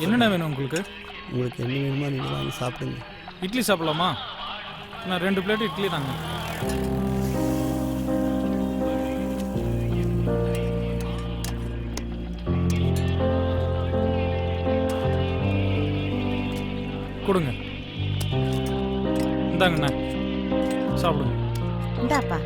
என்னென்ன வேணும் உங்களுக்கு? உங்களுக்கு என்ன வேணுமோ நீங்கள் வாங்கி சாப்பிடுங்க. இட்லி சாப்பிடலாமா? நான் 2 பிளேட் இட்லி தாங்க. கொடுங்க. இந்தாங்கண்ணா சாப்பிடுங்க. இந்தாப்பா.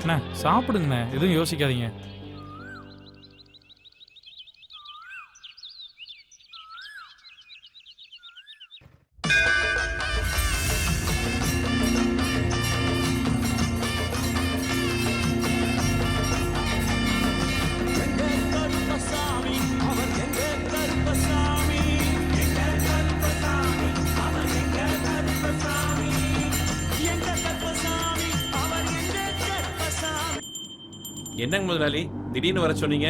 அண்ணா சாப்பிடுங்கண்ணே, எதுவும் யோசிக்காதீங்க. என்னங்க முதலாளி திடீர்னு வர சொன்னீங்க?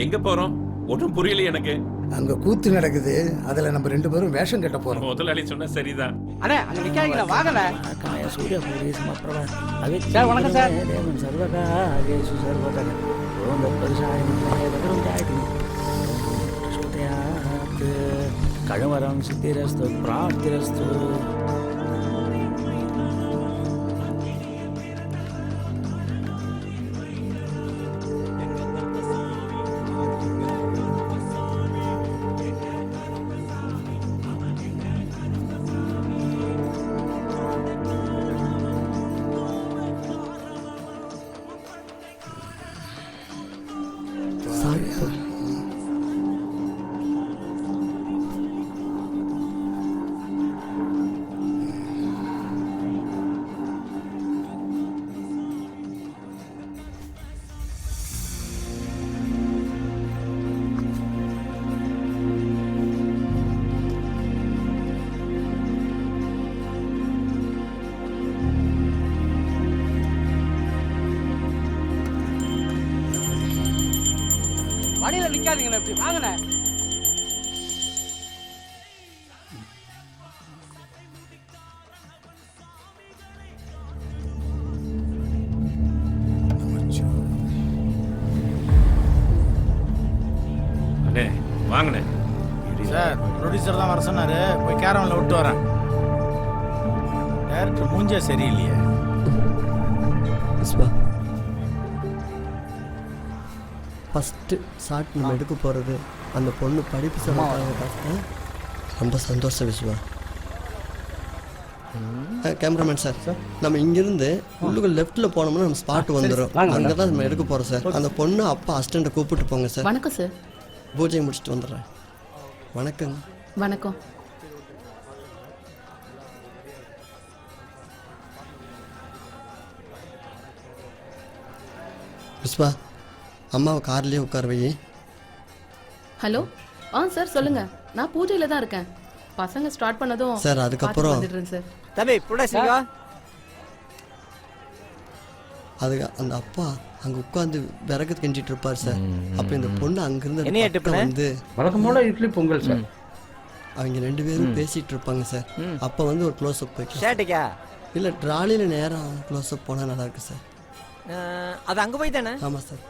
எங்க போறோம்? ஒன்றும் புரியல எனக்கு. அங்க கூத்து நடக்குது, அதுல நம்ம 2 பேரும் வேஷம் கட்ட போறோம். முதலாளி சொன்னா சரிதான். அண்ணே அங்க நிக்காதீங்க, வாங்கண்ணே. காய சூர்யா போய் சமப்பிரபா அது சார் வணக்கம் சார். தேவன் சர்வதா ஹரேசு சர்வதா ஓம் தத்பரிசாய வதரும் ஜாயதி ஸ்துத்யாத் கழவரம் சித்திரஸ்து பிராப்திரஸ்து. வழியில நிக்காதீங்கண்ணே, இப்படி வாங்கண்ணே. அண்ணே வாங்கண்ணே. சார் ப்ரொடியூசர் தான் வர சொன்னாரு, போய் கேரவன்ல விட்டு வரேன். டேரக்டர் மூஞ்சே சரியில்லையே. ஃபஸ்ட்டு ஷார்ட் நம்ம எடுக்க போகிறது அந்த பொண்ணு படிப்பு சொல்ல ரொம்ப சந்தோஷம் விஸ்வா. கேமராமேன் சார், நம்ம இங்கேருந்து உள்ளுக்கு லெஃப்ட்டில் போனோம்னா நம்ம ஸ்பாட் வந்துடும். அங்கே தான் நம்ம எடுக்க போகிறோம் சார். அந்த பொண்ணு அப்பா அசிஸ்டண்ட்டை கூப்பிட்டு போங்க சார். வணக்கம் சார். பூஜை முடிச்சுட்டு வந்துடுறேன். வணக்கங்க. வணக்கம். விஸ்வா, அம்மாவை கார்லேயே உட்கார வை. ஹலோ. சார் சொல்லுங்க. நான் பூஜையில தான் இருக்கேன். பசங்க ஸ்டார்ட் பண்ணதும் சார் அதுக்கப்புறம் வந்துடுறேன் சார். தம்பி புடசிங்க. அதுக்கு அந்த அப்பா அங்கே உட்காந்து விறகு கெஞ்சிட்டு இருப்பார் சார். அப்போ இந்த பொண்ணு அங்கேருந்து வந்து வழக்கம் போல இட்லி பொங்கல் சார். அவங்க 2 பேரும் பேசிகிட்டு இருப்பாங்க சார். அப்போ வந்து ஒரு க்ளோஸ்அப் ஷேட்டிக்கா இல்லை ட்ராலியில் நேரம் க்ளோஸ்அப் போனால் நல்லாயிருக்கு சார். அது அங்கே போய் தானே? ஆமாம் சார்.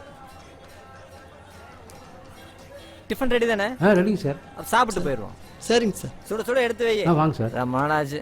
டிஃபன் ரெடி தானே? ரெடிங்க சார். சாப்பிட்டு போயிடுவோம். சரிங்க சார். சுட சுட எடுத்து வை. வாங்க சார். ரமானாஜ்.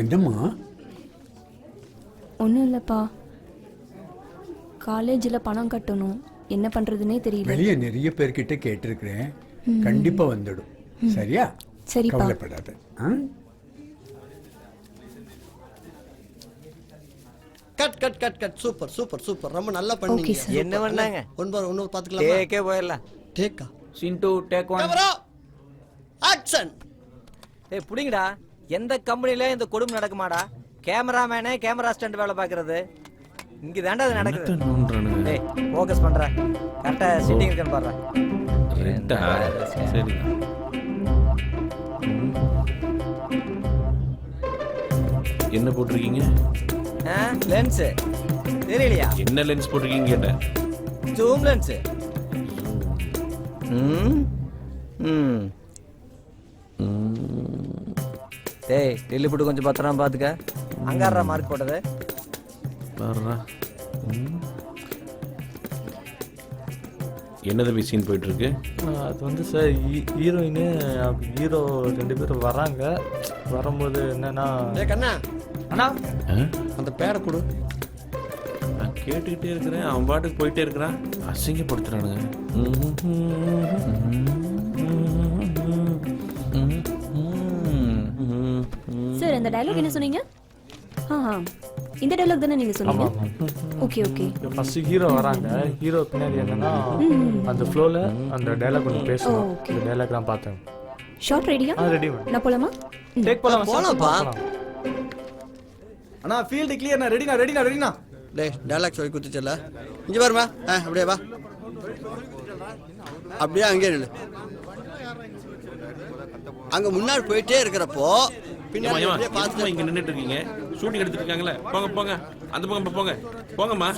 என்னம்மா? ஒன்றும் இல்லைப்பா, காலேஜில் பணம் கட்டணும், என்ன பண்ணுறதுனே தெரியல. வெளியே நிறைய பேர்கிட்ட கேட்டிருக்கிறேன், கண்டிப்பாக வந்துடும். சரியா? சரிப்பா. கவலைப்படாத. Cut cut cut cut. Super super super, ரொம்ப நல்லா பண்ணீங்க. என்ன பண்ணாங்க? ஒன்று பார்த்துக்கலாம். டேக்கே போயிடலாம். டேக்கா? சிண்டு டேக் ஒன். Camera action. ஏய் புடிங்கடா. எந்த கம்பெனில இந்த கொடுமை நடக்குமாடா? கேமராமேனே கேமரா ஸ்டண்ட் வேலை பார்க்கறது இங்க தாண்டா அது நடக்குது. டேய் ஃபோக்கஸ் பண்ற. கரெக்ட்டா சிட்டிங் இருக்கன்னு பாரு. ரெட்டா சரி. என்ன போட்டுருக்கீங்க? லென்ஸ் தெரியலையா? என்ன லென்ஸ் போட்டிருக்கீங்க கேட்டேன். Zoom lens. டேய் டெல்லி போட்டு கொஞ்சம் பத்திரமா பாத்துக்க. அங்காரா மார்க் போட்டது பாருடா. என்ன தம்பி சீன் போயிட்டு இருக்கு? அது வந்து சார் ஹீரோயின் ஹீரோ 2 பேரும் வராங்க. வரும்போது என்னன்னா கண்ணா அண்ணா அந்த பேரை கொடு. நான் கேட்டுக்கிட்டே இருக்கிறேன், அவன் பாட்டுக்கு போயிட்டே இருக்கிறான். அசிங்கப்படுத்துறானுங்க. சார் இந்த டயலாக் என்ன சொன்னீங்க? இந்த டயலாக் தானே நீங்க சொன்னீங்க? Okay okay. ஃபர்ஸ்ட் ஹீரோ வராங்க. ஹீரோ பின்னாடி என்னன்னா அந்த ஃப்ளோல அந்த டயலாக் கொஞ்சம் பேசணும். இந்த டயலாக் தான் பார்த்தேன். ஷார்ட் ரெடியா? Ready madam. நான் போலாமா? டேக் போலாம். போலாம்ப்பா. அண்ணா ஃபீல்டு கிளியர்ண்ணா. ரெடிண்ணா. டேய் டைலாக் சொல்லி குத்துச்சல. இங்கே பாருமா. அப்படியே வா. அப்படியே அங்கே நில்லு. அங்க முன்னாடி போயிட்டே இருக்கிறப்போ பின்னாடி அப்படியே பார்த்துட்டு இங்க நின்னுட்டு இருக்கீங்க. ஷூட்டிங் எடுத்துட்டு இருக்காங்கல. போங்க போங்க. அந்த பக்கம் போங்க. போங்கம்மா.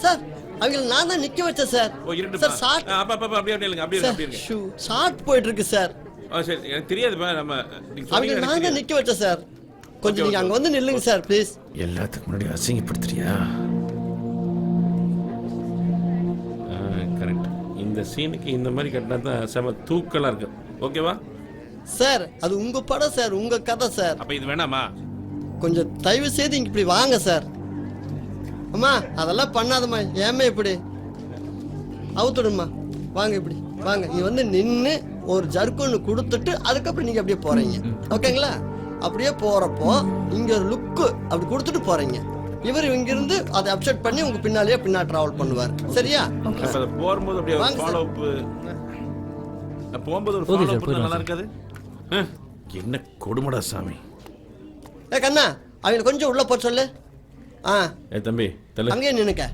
சார் அவங்க நான் தான் நிக்க வச்சேன் சார். ஓ இருட்டு சார் ஷார்ட் அப்ப அப்படியே நில்லுங்க. அப்படியே இருங்க. ஷார்ட் போயிட்டு இருக்கு சார். சரி எனக்கு தெரியாதுப்பா. நம்ம அவங்க நான் தான் நிக்க வச்சேன் சார். கொஞ்சம் நீங்க அங்க வந்து நில்லுங்க சார் ப்ளீஸ். எல்லாத்துக்கு முன்னாடி அசிங்கப்படுத்துறியா? கரெக்ட். இந்த சீனுக்கு இந்த மாதிரி கட்டினா தான் செம தூக்கலா இருக்கு. ஓகேவா சார்? அது உங்க படம் சார், உங்க கதை சார். அப்ப இது வேணாமா? கொஞ்சம் தயவு செய்து இங்க இப்படி வாங்க சார். அம்மா அதெல்லாம் பண்ணாதம்மா. ஏமே இப்படி அவுத்துடுமா. வாங்க இப்படி வாங்க. நீ வந்து நின்று ஒரு ஜர்க்கு கொடுத்துட்டு அதுக்கப்புறம் நீங்க அப்படியே போறீங்க. ஓகேங்களா? அப்படியே போறப்போ இங்க ஒரு லுக்கு அப்படி கொடுத்துட்டு போறீங்க. இவர் இங்கிருந்து அதை அப்செட் பண்ணி உங்க பின்னாலேயே டிராவல் பண்ணுவார். சரியா? போகும்போது அப்படியே ஃபாலோ அப். போகும்போது ஒரு ஃபாலோ அப் நல்லா இருக்காது. என்ன கொடுமடா சாமி. கண்ணா அவங்க கொஞ்சம் உள்ள போக சொல்லு. தம்பி தல அங்கேயே நின்னுக்க.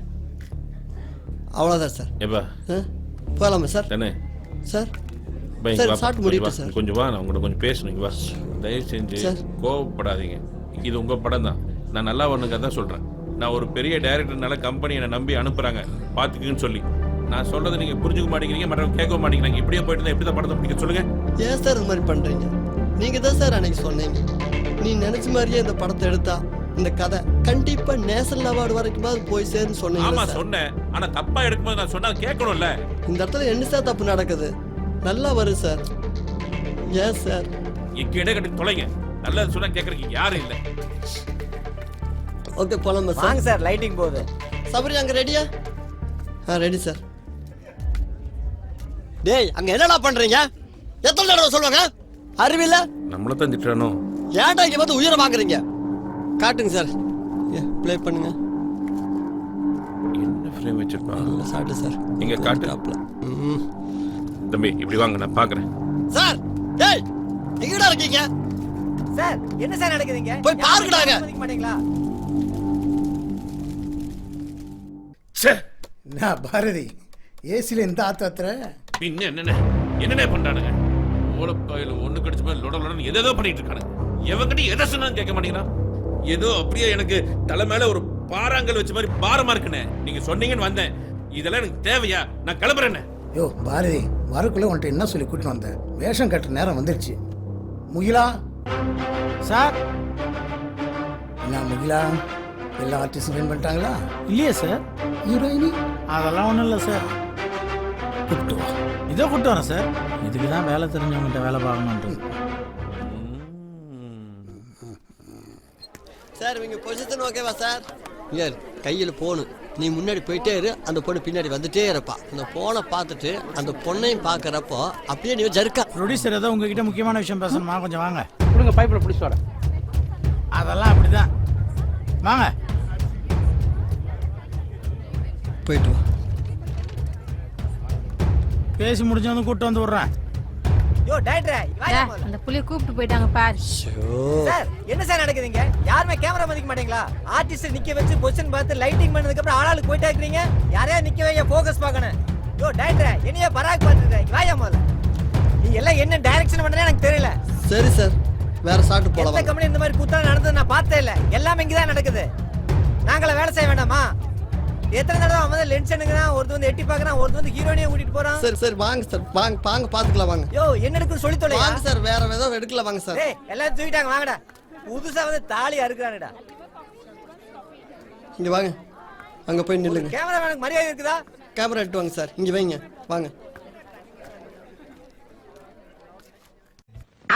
அவ்வளோதான் சார். ஏப்பா போகலாமா சார்? தானே சார் பை சார் வா. ஷார்ட் முடிட்டு சார். கொஞ்சம் வா, நான் உங்கள்கிட்ட கொஞ்சம் பேசணும். இங்க வா. தயவு செஞ்சு கோவப்படாதீங்க. இது உங்க படம் தான். நான் நல்லா ஒண்ணுங்க தான் சொல்றேன். நான் ஒரு பெரிய டைரக்டர்னால கம்பெனி என்னை நம்பி அனுப்புறாங்க பாத்துக்குன்னு சொல்லி. நான் சொல்றதை நீங்க புரிஞ்சுக்க மாட்டேங்கிறீங்க, மற்றவங்க கேட்க மாட்டேங்கிறாங்க. இப்படியே போயிட்டு எப்படி தான் படத்தை பிடிக்க சொல்லுங்க. ஏன் சார் இது மாதிரி பண்றீங்க? நீங்க தான் சார் அன்னைக்கு சொன்னீங்க, நீ நினைச்ச மாதிரியே இந்த படத்தை எடுத்தா இந்த கதை கண்டிப்பா நேஷனல் அவார்டு வரைக்கும் போய் சேர்ந்து சொன்னீங்க. ஆமா சொன்னேன். ஆனா தப்பா எடுக்கும்போது நான் சொன்னா கேட்கணும்ல. இந்த இடத்துல என்ன சார் தப்பு நடக்குது? நல்லா வரும் சார். ஏன் சார் இங்க இடம் கட்டி தொலைங்க. நல்லது சொன்னா கேட்கறதுக்கு யாரும் இல்லை. ஓகே போலாமா சார்? வாங்க சார். லைட்டிங் போகுது. சபரி அங்க ரெடியா? Ready sir. டேய் அங்க என்னடா பண்றீங்க? எத்தனை தடவை சொல்லுவாங்க? அறிவில்ல? நம்மள தான் திட்டுறானோ? ஏன்டா இங்க வந்து உயிரை வாங்குறீங்க? காட்டுங்க சார். ப்ளே பண்ணுங்க. என்ன ஃப்ரேம் வச்சிருப்பா? சாட்டு சார். நீங்க காட்டு. தம்பி இப்படி வாங்க, நான் பாக்குறேன். சார் டேய் எங்கடா இருக்கீங்க? சார் என்ன சார் நடக்குதுங்க? போய் பாருங்கடாங்க. மாட்டீங்களா? நான் பாரதி ஏசில இந்த ஆத்திர பின்ன என்னென்ன பண்றானுங்க? ஓலப்பாயில ஒண்ணு கடிச்ச மாதிரி லொட லொடன்னு எதோ பண்ணிட்டு இருக்கானுங்க. எவங்கிட்ட எதை சொன்னாலும் கேட்க மாட்டேங்கிறான். ஏதோ அப்படியே எனக்கு தலை மேல ஒரு பாறாங்கல் வச்ச மாதிரி பாரமா இருக்குண்ணே. நீங்க சொன்னீங்கன்னு வந்தேன். இதெல்லாம் எனக்கு தேவையா? நான் கிளம்புறேன்னு. யோ பாரதி வரக்குள்ள உன்ட்ட என்ன சொல்லி கூட்டிட்டு வந்தேன்? வேஷம் கட்டுற நேரம் வந்துருச்சு. முகிலா சார். என்ன முகிலா, எல்லா ஆர்டிஸ்டும் ஜாயின் பண்ணிட்டாங்களா? இல்லையே சார். ஹீரோயினி அதெல்லாம் ஒன்றும் இல்லை சார். கூப்பிட்டு வா. இதோ கூப்பிட்டு வரேன் சார். இதுக்கு தான் வேலை தெரிஞ்சவங்ககிட்ட வேலை பார்க்கணுன்றது. சார் இவங்க பொசிஷன் ஓகேவா சார்? யார் கையில் போனு. நீ முன்னாடி போயிட்டே இரு, அந்த பொண்ணு பின்னாடி வந்துட்டே இருப்பா. அந்த போனை பார்த்துட்டு அந்த பொண்ணையும் பார்க்கறப்போ அப்படியே நீ ஜர்க்கா. ப்ரொடியூசர் ஏதோ உங்ககிட்ட முக்கியமான விஷயம் பேசணுமா? கொஞ்சம் வாங்க. கொடுங்க பைப்பில் பிடிச்சி வரேன். அதெல்லாம் அப்படிதான். வாங்க போயிட்டு வா. பேசி முடிஞ்சு வந்து கூப்பிட்டு வந்து விடுறேன். யோ டைரக்டர் வாயா முதல்ல. அந்த புள்ளைய கூப்பிட்டு போயிட்டாங்க பார். சார் என்ன சார் நடக்குதுங்க? யாருமே கேமரா மதிக்க மாட்டீங்களா? ஆர்டிஸ்ட் நிக்க வச்சு பொசிஷன் பார்த்து லைட்டிங் பண்ணதுக்கு அப்புறம் ஆளாளுக்கு போயிட்டே இருக்கீங்க. யாரையா நிக்க வைக்க ஃபோக்கஸ் பார்க்கணும். யோ டைரக்டர் என்னைய பராக் பார்த்துட்டு வாயா முதல்ல. நீ எல்லாம் என்ன டைரக்ஷன் பண்றேன்னு எனக்கு தெரியல. சரி சார் வேற ஷாட்டு போல எந்த வாங்க கம்பெனி இந்த மாதிரி கூத்தா நடந்தது நான் பார்த்தே இல்ல. எல்லாமே இங்கதான் நடக்குது. நாங்கள வேலை செய்ய வேண்டாமா? எத்தனை தடவை அவன் வந்து லென்ஸ் எடுக்கிறான், ஒருத்தர் வந்து எட்டி பார்க்கறான், ஒருத்தர் வந்து ஹீரோயினையும் கூட்டிட்டு போறான். சரி சரி வாங்க சார், வாங்க வாங்க பாத்துக்கலாம் வாங்க. யோ என்ன எடுக்குன்னு சொல்லி தொலையா. வாங்க சார், வேற ஏதோ எடுக்கல வாங்க சார். டேய் எல்லாம் தூக்கிட்டாங்க வாங்கடா. புதுசா வந்து தாலி அறுக்குறானேடா. இங்க வாங்க, அங்க போய் நில்லுங்க. கேமராமேனுக்கு மரியாதை இருக்குதா? கேமரா எடுத்து வாங்க சார், இங்க வைங்க வாங்க.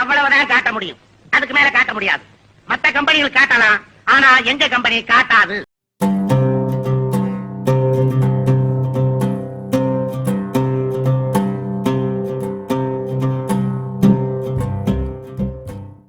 அவ்வளவுதான் காட்ட முடியும், அதுக்கு மேல காட்ட முடியாது. மத்த கம்பெனிகள் காட்டலாம், ஆனா எங்க கம்பெனி காட்டாது.